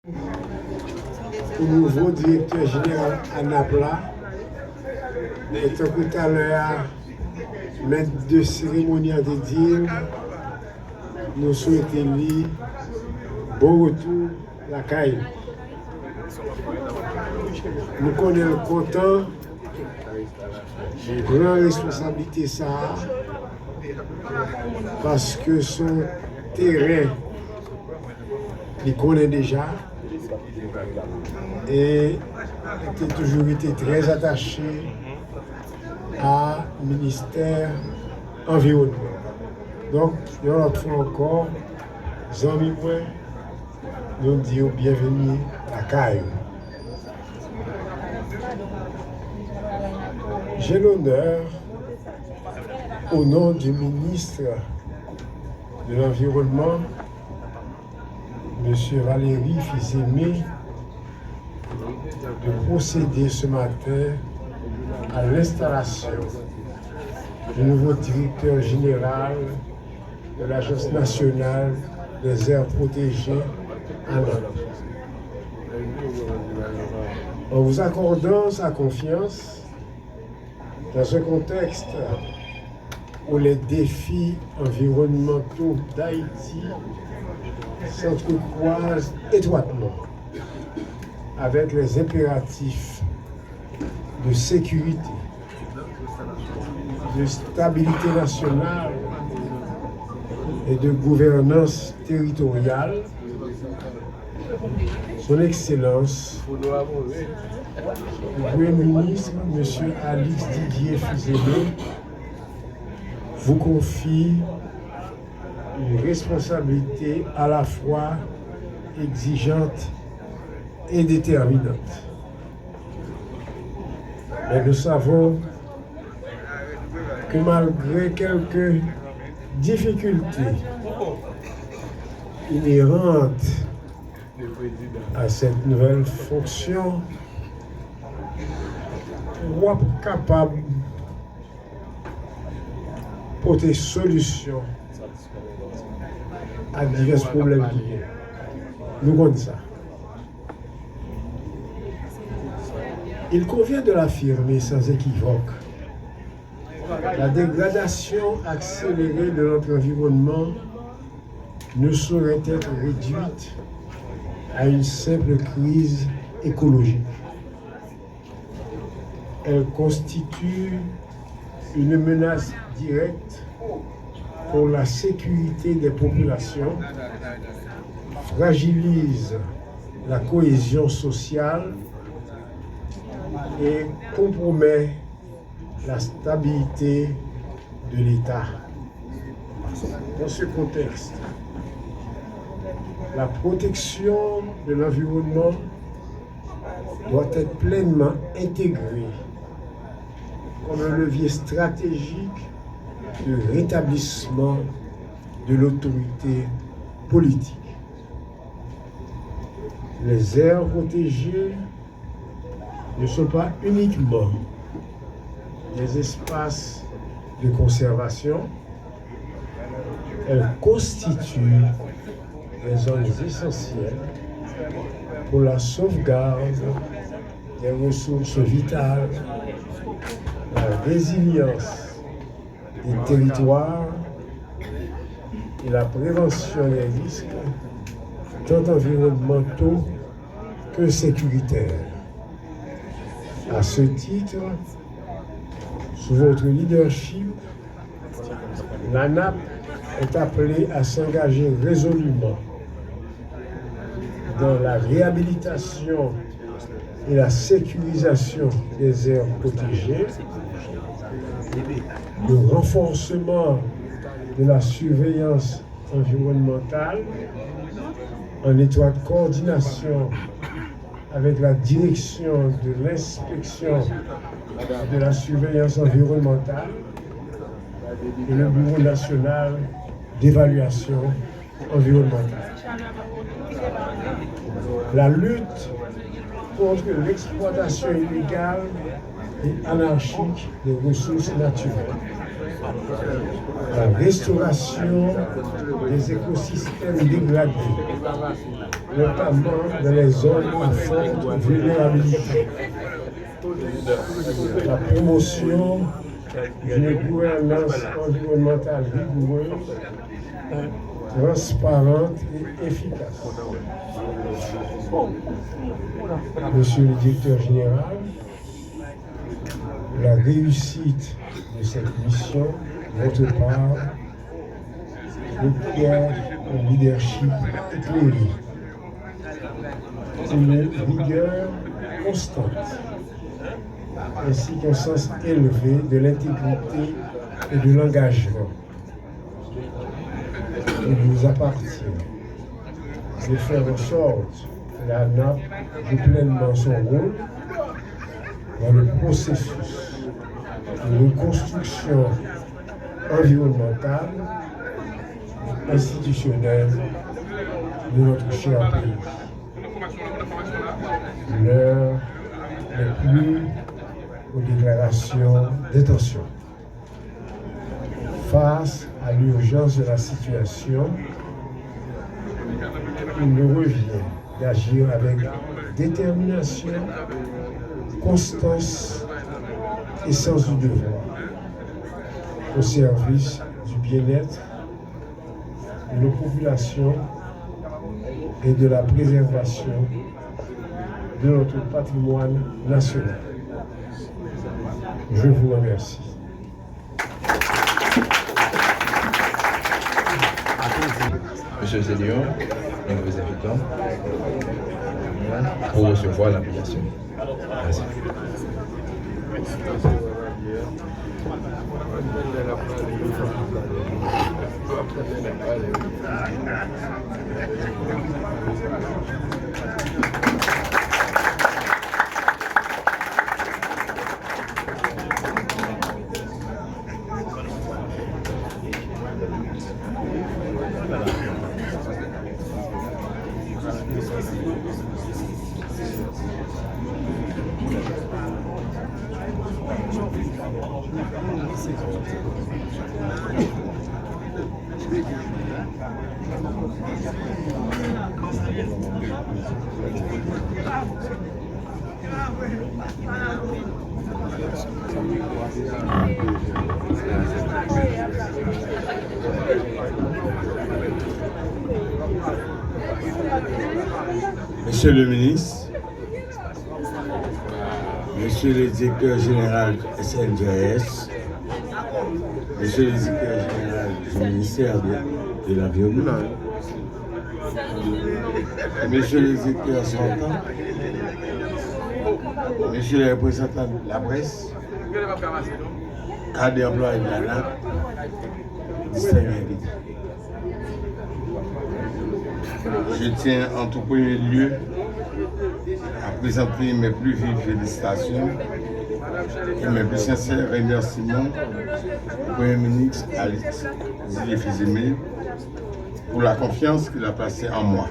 au nouveau directeur général à Napla. Et tout à l'heure, maître de cérémonie a dit, nous souhaitons lui bon retour à la caille. Nous connaissons content, grand responsabilité ça, parce que son terrain, il connaît déjà et il a toujours été très attaché à ministère environnement. Donc, une autre fois encore, amis, nous disons bienvenue à Caille. J'ai l'honneur, au nom du ministre de l'Environnement, M. Valérie Fils-Aimé, de procéder ce matin à l'installation du nouveau directeur général de l'Agence nationale des aires protégées à Nantes. En vous accordant sa confiance, dans un contexte où les défis environnementaux d'Haïti s'entrecroisent étroitement avec les impératifs de sécurité, de stabilité nationale et de gouvernance territoriale, Son Excellence, le Premier ministre, M. Alix Didier Fils-Aimé, vous confie une responsabilité à la fois exigeante et déterminante. Mais nous savons que malgré quelques difficultés inhérentes à cette nouvelle fonction, vous êtes capable de porter solution à divers problèmes. Nous connaissons ça. Il convient de l'affirmer sans équivoque. La dégradation accélérée de notre environnement ne saurait être réduite à une simple crise écologique. Elle constitue une menace directe pour la sécurité des populations, fragilise la cohésion sociale et compromet la stabilité de l'État. Dans ce contexte, la protection de l'environnement doit être pleinement intégrée comme un levier stratégique de rétablissement de l'autorité politique. Les aires protégées ne sont pas uniquement des espaces de conservation, elles constituent des zones essentielles pour la sauvegarde des ressources vitales, la résilience des territoires et la prévention des risques tant environnementaux que sécuritaires. À ce titre, sous votre leadership, l'ANAP est appelée à s'engager résolument dans la réhabilitation et la sécurisation des aires protégées, le renforcement de la surveillance environnementale en étroite coordination avec la direction de l'inspection de la surveillance environnementale et le Bureau national d'évaluation environnementale. La lutte contre l'exploitation illégale et anarchique des ressources naturelles la restauration des écosystèmes dégradés, notamment dans les zones à forte vulnérabilité, la promotion d'une gouvernance environnementale rigoureuse, transparente et efficace. Monsieur le directeur général, la réussite de cette mission, votre part, requiert un leadership éclairé, une rigueur constante, ainsi qu'un sens élevé de l'intégrité et de l'engagement. Il nous appartient de faire en sorte que la NAP joue pleinement son rôle dans le processus de reconstruction environnementale, institutionnelle de notre cher pays. L'heure n'est plus aux déclarations d'intention. Face à l'urgence de la situation, il nous revient d'agir avec détermination, constance et sens du devoir au service du bien-être de nos populations et de la préservation de notre patrimoine national. Je vous remercie. Monsieur le Seigneur, nous vous invitons pour recevoir l'application. Merci. Monsieur le ministre, Monsieur le directeur général du SNJS, Monsieur le directeur général du ministère de l'Environnement, Monsieur le directeur sortant, Monsieur le représentant de la presse, cadre d'emploi de la NAP, distingués invités. Je tiens en tout premier lieu à présenter mes plus vives félicitations et mes plus sincères remerciements au Premier ministre Alix Zilé-Fizemé pour la confiance qu'il a placée en moi,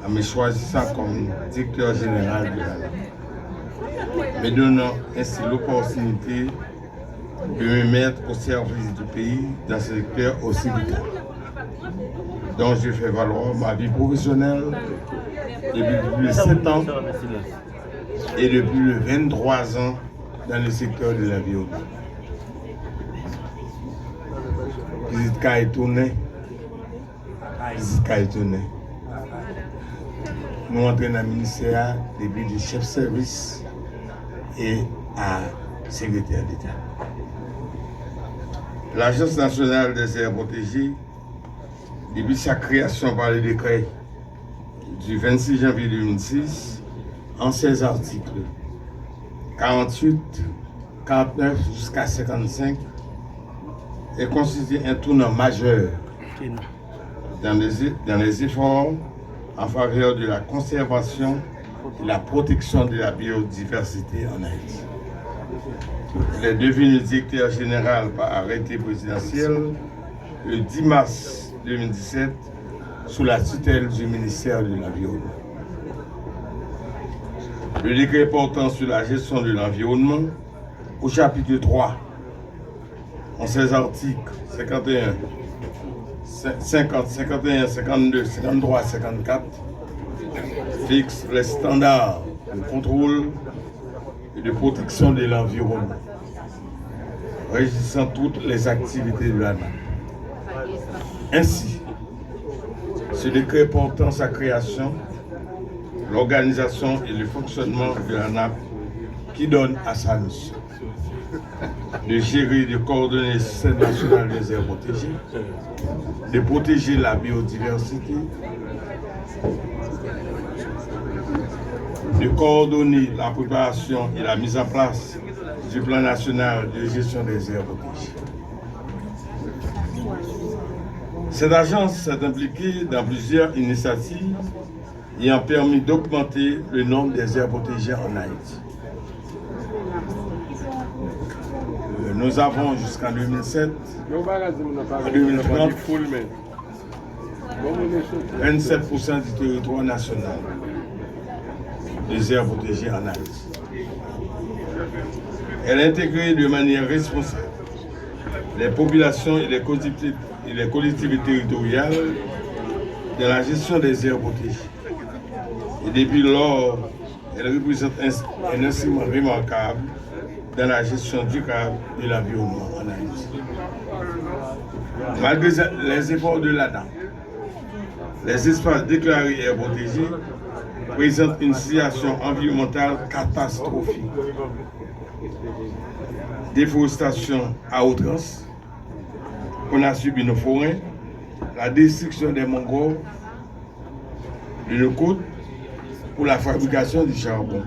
en me choisissant comme directeur général de la NAP, me donnant ainsi l'opportunité de me mettre au service du pays dans ce secteur aussi vital, dont je fais valoir ma vie professionnelle depuis plus de 7 ans et depuis plus de 23 ans dans le secteur de l'environnement. Visite Kaïtoune, nous entrons dans le ministère depuis du chef service et à secrétaire d'État. L'Agence nationale des aires protégées, depuis sa création par le décret du 26 janvier 2006, en 16 articles, 48, 49 jusqu'à 55, est constitué un tournant majeur dans les efforts en faveur de la conservation et la protection de la biodiversité en Haïti. Elle est devenue directeur général par arrêté présidentiel le 10 mars 2017 sous la tutelle du ministère de l'Environnement. Le décret portant sur la gestion de l'environnement, au chapitre 3, en ses articles 51, 50, 51, 52, 53, 54, fixe les standards de contrôle et de protection de l'environnement, régissant toutes les activités de l'ANAP. Ainsi, ce décret portant sa création, l'organisation et le fonctionnement de l'ANAP qui donne à sa mission de gérer et de coordonner le système national des aires protégées, de protéger la biodiversité, de coordonner la préparation et la mise en place du plan national de gestion des aires protégées. Cette agence s'est impliquée dans plusieurs initiatives ayant permis d'augmenter le nombre des aires protégées en Haïti. Nous avons jusqu'en 2007, en 2030, 27% du territoire national des aires protégées en Haïti. Elle a intégré de manière responsable les populations et les collectivités territoriales dans la gestion des aires protégées. Et depuis lors, elle représente un instrument remarquable dans la gestion durable de l'environnement en Haïti. Malgré les efforts de l'ANAP, les espaces déclarés aires protégées présentent une situation environnementale catastrophique. Déforestation à outrance qu'on a subi nos forêts, la destruction des mangroves, de nos côtes pour la fabrication du charbon,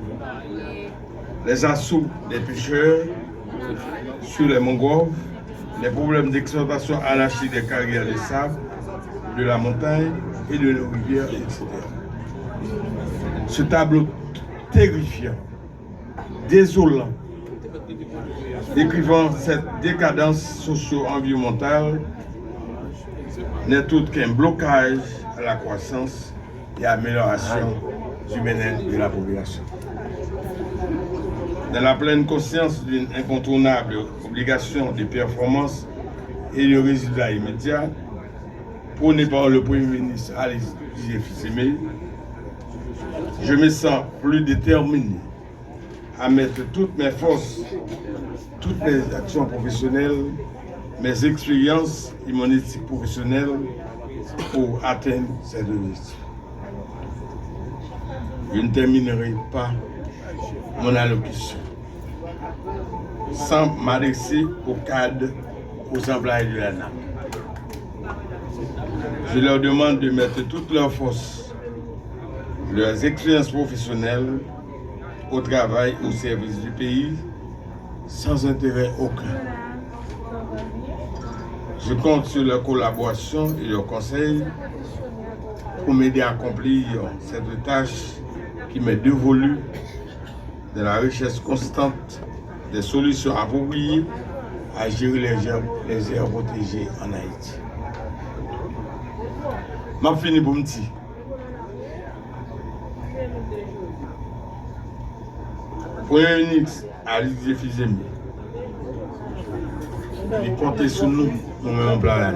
les assauts des pêcheurs sur les mangroves, les problèmes d'exploitation anarchique des carrières de sable, de la montagne et de nos rivières, etc. Ce tableau terrifiant, désolant, décrivant cette décadence socio-environnementale n'est autre qu'un blocage à la croissance et à l'amélioration du bien-être de la population. Dans la pleine conscience d'une incontournable obligation de performance et de résultats immédiats, prônée par le Premier ministre Alice Fils-Aimé, je me sens plus déterminé à mettre toutes mes forces, toutes mes actions professionnelles, mes expériences et mon éthique professionnelle pour atteindre ces objectifs. Je ne terminerai pas mon allocution sans m'adresser aux cadres, aux employés de l'ANAP. Je leur demande de mettre toutes leurs forces, leurs expériences professionnelles au travail, au service du pays, sans intérêt aucun. Je compte sur leur collaboration et leurs conseils pour m'aider à accomplir cette tâche qui m'est dévolue de la recherche constante des solutions appropriées à gérer les aires protégées en Haïti. Je finis pour me dire. Premier ministre Alice Fils-Aimé, il comptait sur nous, nous-mêmes en plan.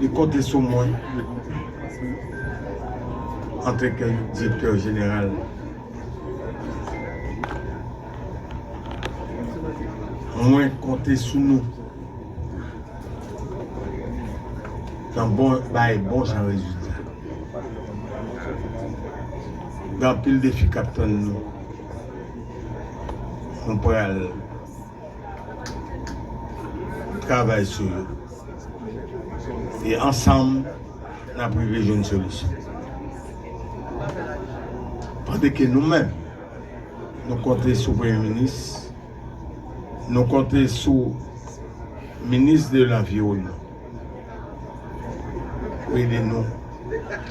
Il comptait sur moi en tant que directeur général. Moins compter sur nous dans bon genre résultat. Dans pile défi captain nous pourrons travailler sur eux. Et ensemble, nous avons privilégié une solution. Pendant que nous-mêmes, nous comptons sur le Premier ministre, nous comptons sur le ministre de l'Environnement pour aider nous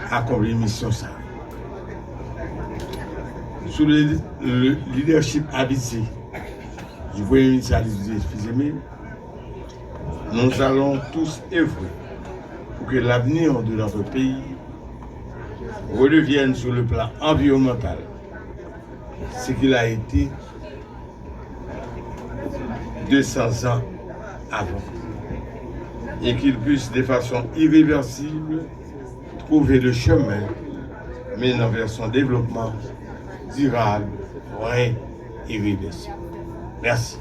à accomplir la mission. Sous le leadership habitué du Premier ministre Alice Fils-Aimé, nous allons tous œuvrer pour que l'avenir de notre pays redevienne sur le plan environnemental ce qu'il a été 200 ans avant. Et qu'il puisse de façon irréversible trouver le chemin menant vers son développement durable, vrai et irréversible. Merci.